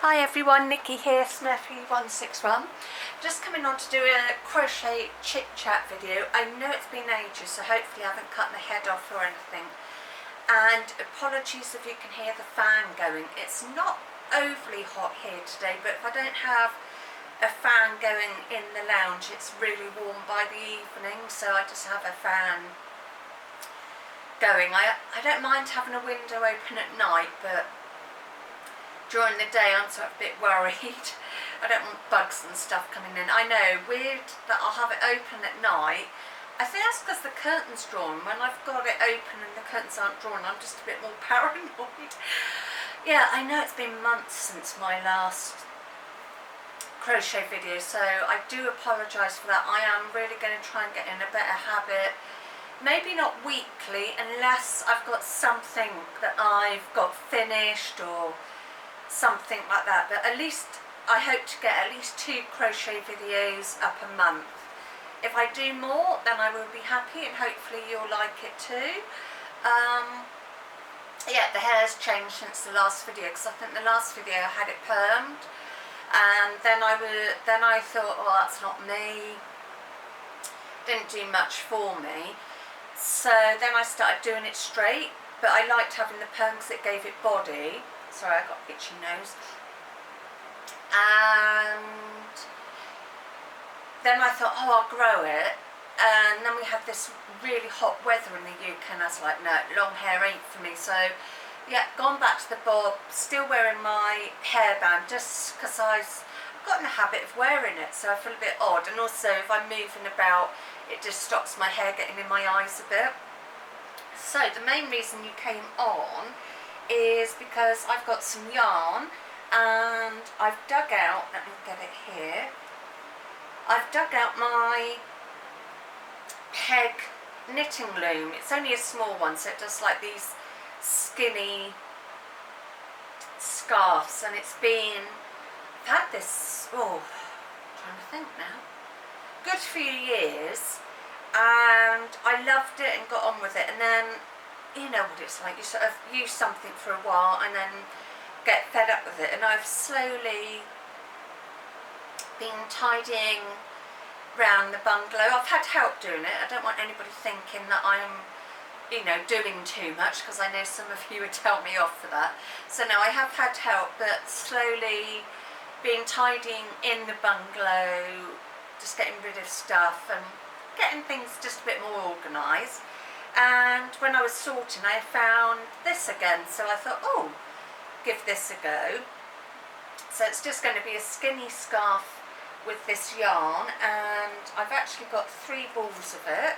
Hi everyone, Nikki here, Smurfy161. Just coming on to do a crochet chit chat video. I know it's been ages, so hopefully I haven't cut my head off or anything. And apologies if you can hear the fan going. It's not overly hot here today, but if I don't have a fan going in the lounge, it's really warm by the evening, so I just have a fan going. I don't mind having a window open at night, but during the day I'm sort of a bit worried. I don't want bugs and stuff coming in. I know, weird that I'll have it open at night. I think that's because the curtain's drawn. When I've got it open and the curtains aren't drawn, I'm just a bit more paranoid. Yeah, I know it's been months since my last crochet video, so I do apologise for that. I am really going to try and get in a better habit. Maybe not weekly, unless I've got something that I've got finished or something like that, but at least I hope to get at least 2 crochet videos up a month. If I do more, then I will be happy, and hopefully you'll like it too. Yeah, the hair's changed since the last video, because I think the last video I had it permed, and then I thought, oh, that's not me, didn't do much for me. So then I started doing it straight, but I liked having the perm because it gave it body. Sorry, I got itchy nose. And then I thought, oh, I'll grow it. And then we had this really hot weather in the UK, and I was like, no, long hair ain't for me. So yeah, gone back to the bob, still wearing my hairband, just because I've got in the habit of wearing it, so I feel a bit odd. And also, if I'm moving about, it just stops my hair getting in my eyes a bit. So the main reason you came on is because I've got some yarn, and I've dug out, let me get it here, I've dug out my peg knitting loom. It's only a small one, so it does like these skinny scarves, and it's been, I've had this, oh, I'm trying to think now, good few years, and I loved it and got on with it. And then, you know what it's like, you sort of use something for a while and then get fed up with it. And I've slowly been tidying around the bungalow. I've had help doing it. I don't want anybody thinking that I'm, you know, doing too much, because I know some of you would tell me off for that. So no, I have had help, but slowly being tidying in the bungalow, just getting rid of stuff and getting things just a bit more organised. And when I was sorting, I found this again, so I thought, oh, give this a go. So it's just going to be a skinny scarf with this yarn, and I've actually got 3 balls of it,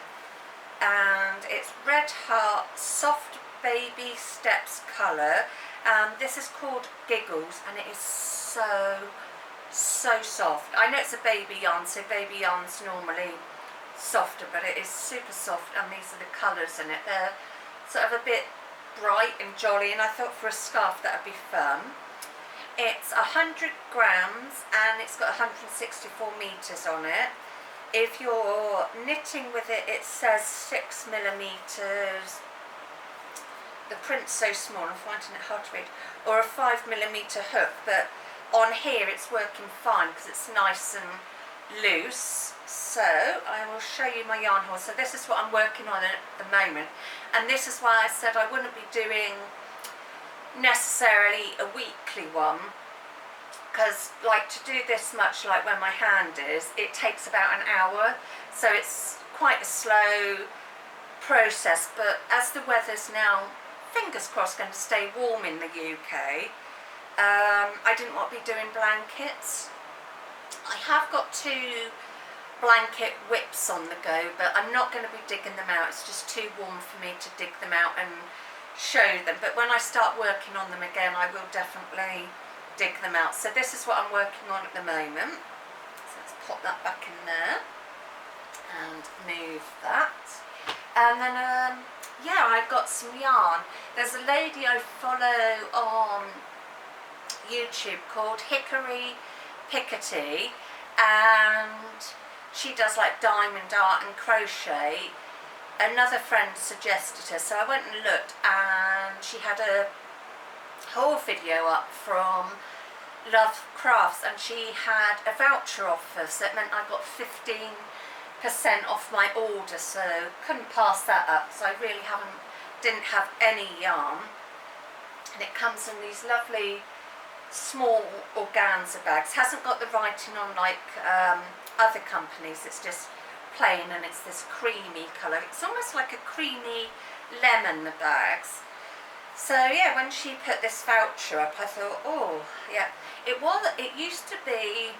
and it's Red Heart Soft Baby Steps colour, and this is called Giggles, and it is so soft. I know it's a baby yarn, so baby yarn's normally softer, but it is super soft, and these are the colours in it. They're sort of a bit bright and jolly, and I thought for a scarf that would be fun. It's 100 grams and it's got 164 metres on it. If you're knitting with it, it says 6 millimetres. The print's so small, I'm finding it hard to read. Or a 5 millimetre hook, but on here it's working fine because it's nice and loose. So I will show you my yarn haul. So this is what I'm working on at the moment, and this is why I said I wouldn't be doing necessarily a weekly one, because like to do this much, like where my hand is, it takes about an hour, so it's quite a slow process. But as the weather's now, fingers crossed, going to stay warm in the UK, I didn't want to be doing blankets. I have got 2 blanket WIPs on the go, but I'm not going to be digging them out. It's just too warm for me to dig them out and show them. But when I start working on them again, I will definitely dig them out. So this is what I'm working on at the moment. So let's pop that back in there and move that. And then yeah, I've got some yarn. There's a lady I follow on YouTube called Hickory Pickety, and she does like diamond art and crochet. Another friend suggested her, so I went and looked, and she had a whole video up from Love Crafts, and she had a voucher offer, so it meant I got 15% off my order, so couldn't pass that up. So I really didn't have any yarn, and it comes in these lovely small organza bags. Hasn't got the writing on like other companies, it's just plain, and it's this creamy colour. It's almost like a creamy lemon, the bags. So yeah, when she put this voucher up, I thought, oh yeah, it used to be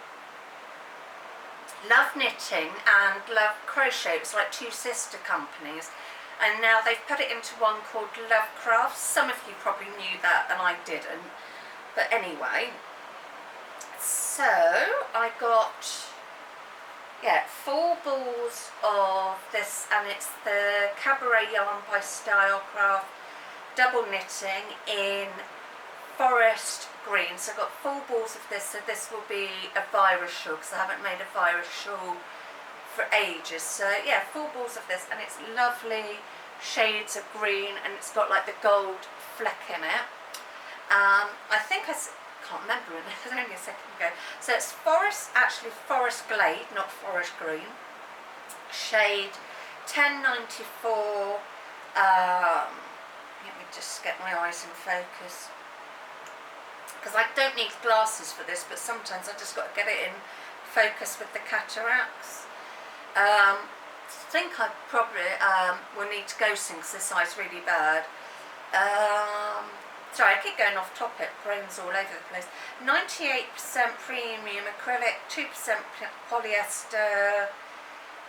Love Knitting and Love Crochet. It was like two sister companies, and now they've put it into one called Love Crafts. Some of you probably knew that and I didn't, but anyway, so I got 4 balls of this, and it's the Cabaret Yarn by Stylecraft double knitting in forest green. So I've got 4 balls of this, so this will be a virus shawl because I haven't made a virus shawl for ages. So yeah, 4 balls of this, and it's lovely shades of green, and it's got like the gold fleck in it. I think can't remember, it was only a second ago. So it's forest glade, not forest green, shade 1094. Let me just get my eyes in focus, because I don't need glasses for this, but sometimes I just got to get it in focus with the cataracts. I think I probably will need to go soon because this eye's really bad. Sorry, I keep going off topic, brains all over the place. 98% premium acrylic, 2% polyester,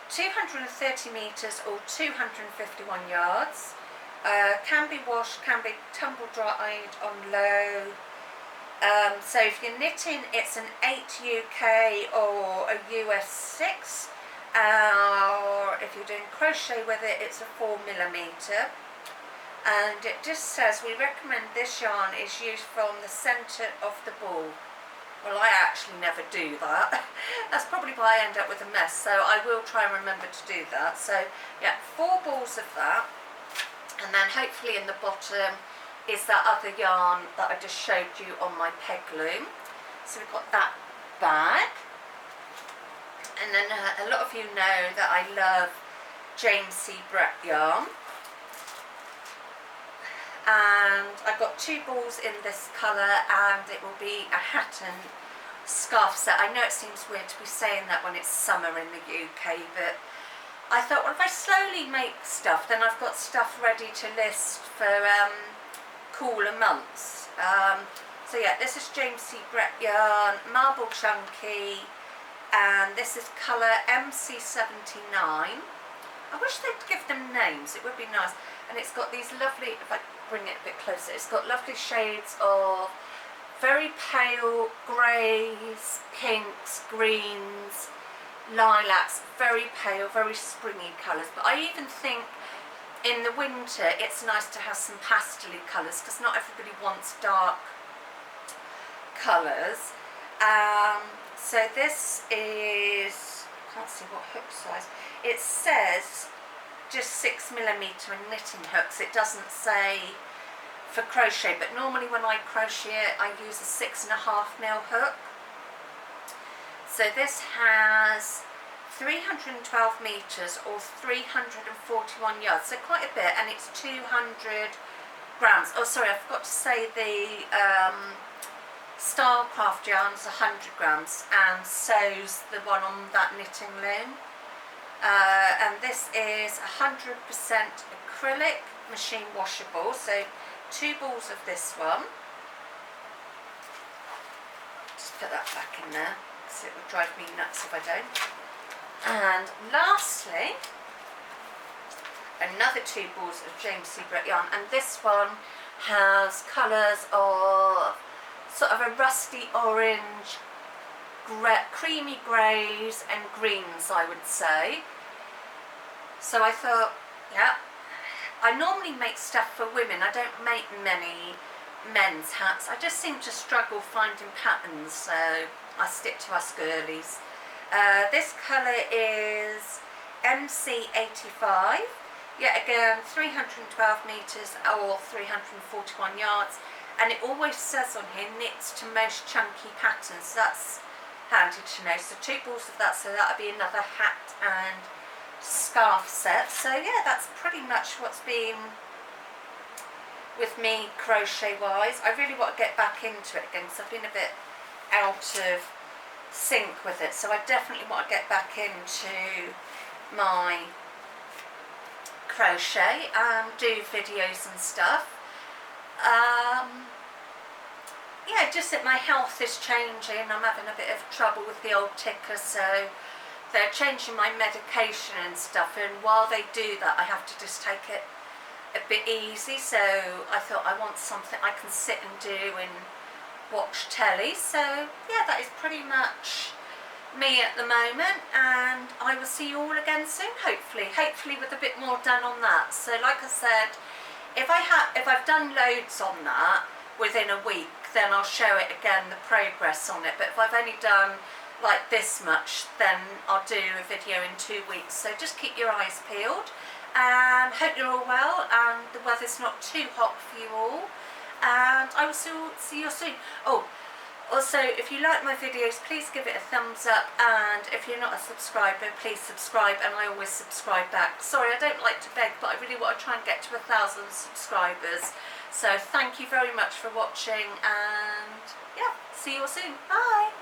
230 metres or 251 yards. Can be washed, can be tumble dried on low. So if you're knitting, it's an 8 UK or a US 6. Or if you're doing crochet with it, it's a 4mm. And it just says, we recommend this yarn is used from the centre of the ball. Well, I actually never do that. That's probably why I end up with a mess, so I will try and remember to do that. So yeah, 4 balls of that, and then hopefully in the bottom is that other yarn that I just showed you on my peg loom. So we've got that bag, and then a lot of you know that I love James C. Brett yarn. And I've got 2 balls in this colour, and it will be a hat and scarf set. I know it seems weird to be saying that when it's summer in the UK, but I thought, well, if I slowly make stuff, then I've got stuff ready to list for cooler months. So yeah, this is James C. Brett yarn, Marble Chunky, and this is colour MC79. I wish they'd give them names, it would be nice. And it's got these lovely, if I bring it a bit closer, it's got lovely shades of very pale greys, pinks, greens, lilacs, very pale, very springy colours. But I even think in the winter it's nice to have some pastel-y colours, because not everybody wants dark colours. So this is, I can't see what hook size, it says just 6mm in knitting hooks. It doesn't say for crochet, but normally when I crochet it, I use a 6.5mm hook. So this has 312 metres or 341 yards, so quite a bit, and it's 200 grams. Oh sorry, I forgot to say the Stylecraft yarn's 100 grams, and so's the one on that knitting loom. And this is 100% acrylic, machine washable, so 2 balls of this one. Just put that back in there, because it would drive me nuts if I don't. And lastly, another 2 balls of James C. Brett yarn, and this one has colours of sort of a rusty orange, creamy greys and greens, I would say. So I thought, yeah, I normally make stuff for women. I don't make many men's hats. I just seem to struggle finding patterns, so I stick to us girlies. This colour is MC85. Yet again, 312 metres or 341 yards. and it always says on here knits to most chunky patterns. So that's handy to know. So 2 balls of that, so that'll be another hat and scarf set. So yeah, that's pretty much what's been with me crochet wise. I really want to get back into it again because I've been a bit out of sync with it, so I definitely want to get back into my crochet and do videos and stuff. Yeah, just that my health is changing. I'm having a bit of trouble with the old ticker, so they're changing my medication and stuff, and while they do that I have to just take it a bit easy. So I thought I want something I can sit and do and watch telly. So yeah, that is pretty much me at the moment, and I will see you all again soon, hopefully with a bit more done on that. So like I said, if I've done loads on that within a week, then I'll show it again, the progress on it. But if I've only done like this much, then I'll do a video in 2 weeks. So just keep your eyes peeled, and hope you're all well and the weather's not too hot for you all, and I will see you soon. Oh, also, if you like my videos, please give it a thumbs up, and if you're not a subscriber, please subscribe, and I always subscribe back. Sorry, I don't like to beg, but I really want to try and get to 1,000 subscribers. So thank you very much for watching, and yeah, see you all soon. Bye!